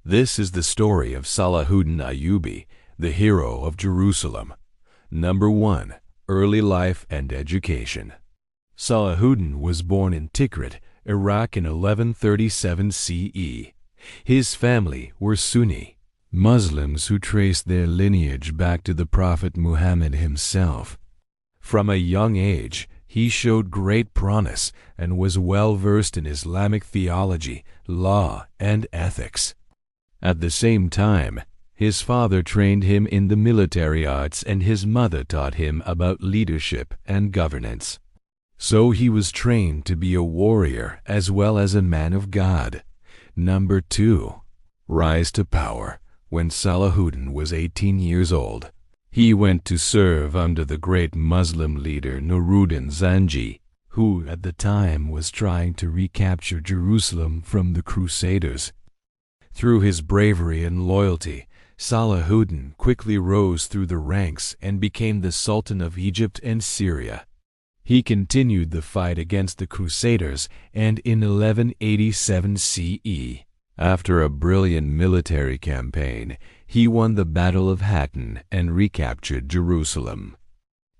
This is the story of Salahuddin Ayyubi, the hero of Jerusalem. Number 1. Early life and education. Salahuddin was born in Tikrit, Iraq in 1137 CE. His family were Sunni Muslims who traced their lineage back to the Prophet Muhammad himself. From a young age, he showed great promise and was well versed in Islamic theology, law, and ethics. At the same time, his father trained him in the military arts and his mother taught him about leadership and governance. So he was trained to be a warrior as well as a man of God. Number 2. Rise to power. When Salahuddin was 18 years old, he went to serve under the great Muslim leader Nuruddin Zanji, who at the time was trying to recapture Jerusalem from the Crusaders. Through his bravery and loyalty, Salahuddin quickly rose through the ranks and became the Sultan of Egypt and Syria. He continued the fight against the Crusaders, and in 1187 CE, after a brilliant military campaign, he won the Battle of Hattin and recaptured Jerusalem.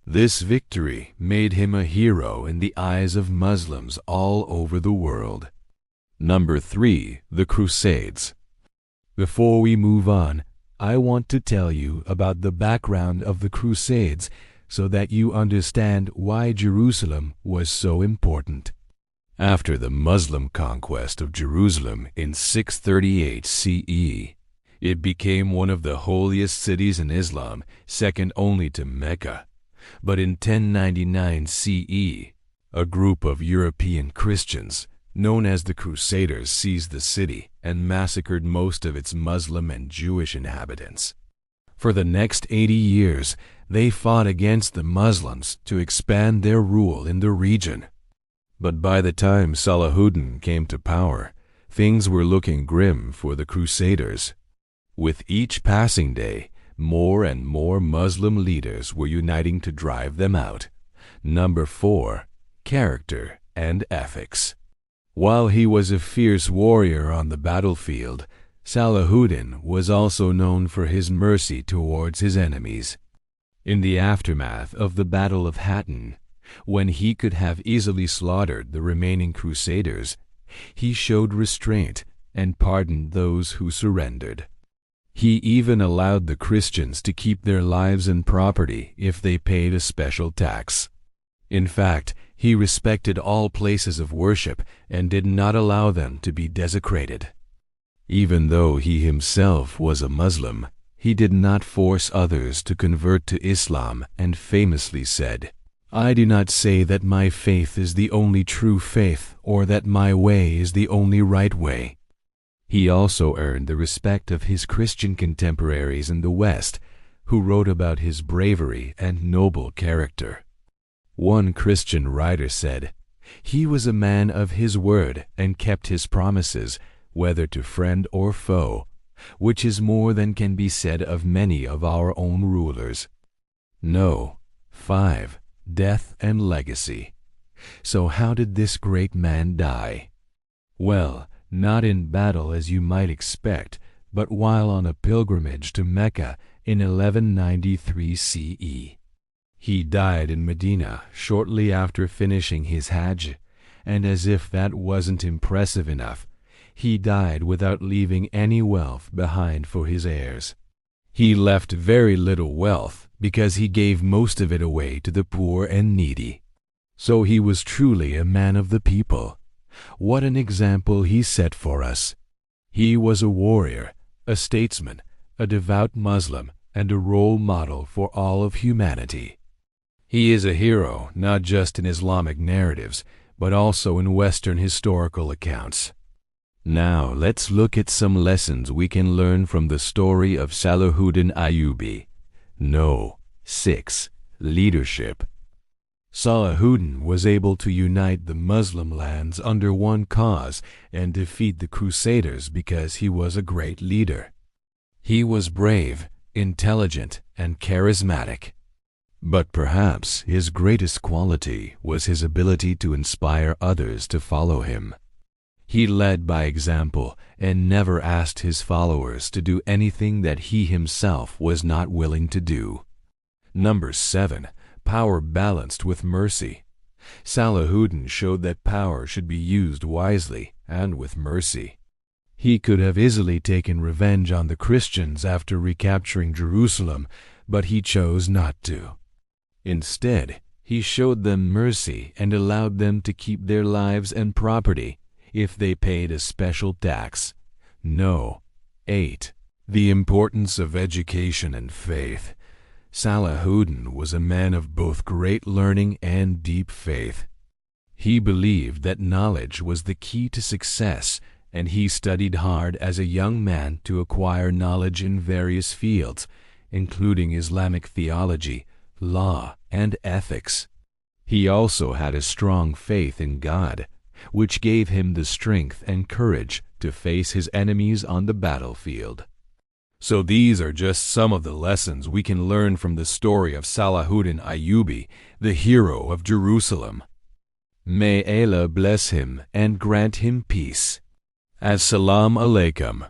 This victory made him a hero in the eyes of Muslims all over the world. Number 3. The Crusades. Before we move on, I want to tell you about the background of the Crusades so that you understand why Jerusalem was so important. After the Muslim conquest of Jerusalem in 638 CE, it became one of the holiest cities in Islam, second only to Mecca. But in 1099 CE, a group of European Christians, known as the Crusaders, seized the city and massacred most of its Muslim and Jewish inhabitants. For the next 80 years, they fought against the Muslims to expand their rule in the region. But by the time Salahuddin came to power, things were looking grim for the Crusaders. With each passing day, more and more Muslim leaders were uniting to drive them out. Number 4. Character and ethics. While he was a fierce warrior on the battlefield, Salahuddin was also known for his mercy towards his enemies. In the aftermath of the Battle of Hattin, when he could have easily slaughtered the remaining Crusaders, he showed restraint and pardoned those who surrendered. He even allowed the Christians to keep their lives and property if they paid a special tax. In fact, he respected all places of worship and did not allow them to be desecrated. Even though he himself was a Muslim, he did not force others to convert to Islam and famously said, "I do not say that my faith is the only true faith or that my way is the only right way." He also earned the respect of his Christian contemporaries in the West, who wrote about his bravery and noble character. One Christian writer said, "He was a man of his word and kept his promises, whether to friend or foe, which is more than can be said of many of our own rulers." 5. Death and legacy. So how did this great man die? Well, not in battle as you might expect, but while on a pilgrimage to Mecca in 1193 CE. He died in Medina shortly after finishing his Hajj, and as if that wasn't impressive enough, he died without leaving any wealth behind for his heirs. He left very little wealth because he gave most of it away to the poor and needy. So he was truly a man of the people. What an example he set for us. He was a warrior, a statesman, a devout Muslim, and a role model for all of humanity. He is a hero not just in Islamic narratives, but also in Western historical accounts. Now let's look at some lessons we can learn from the story of Salahuddin Ayyubi. 6. Leadership. Salahuddin was able to unite the Muslim lands under one cause and defeat the Crusaders because he was a great leader. He was brave, intelligent, and charismatic. But perhaps his greatest quality was his ability to inspire others to follow him. He led by example and never asked his followers to do anything that he himself was not willing to do. Number 7. Power balanced with mercy. Salahuddin showed that power should be used wisely and with mercy. He could have easily taken revenge on the Christians after recapturing Jerusalem, but he chose not to. Instead, he showed them mercy and allowed them to keep their lives and property if they paid a special tax. No. 8. The importance of education and faith. Salahuddin was a man of both great learning and deep faith. He believed that knowledge was the key to success, and he studied hard as a young man to acquire knowledge in various fields, including Islamic theology, law, and ethics. He also had a strong faith in God, which gave him the strength and courage to face his enemies on the battlefield. So these are just some of the lessons we can learn from the story of Salahuddin Ayyubi, the hero of Jerusalem. May Allah bless him and grant him peace. As-salamu alaykum.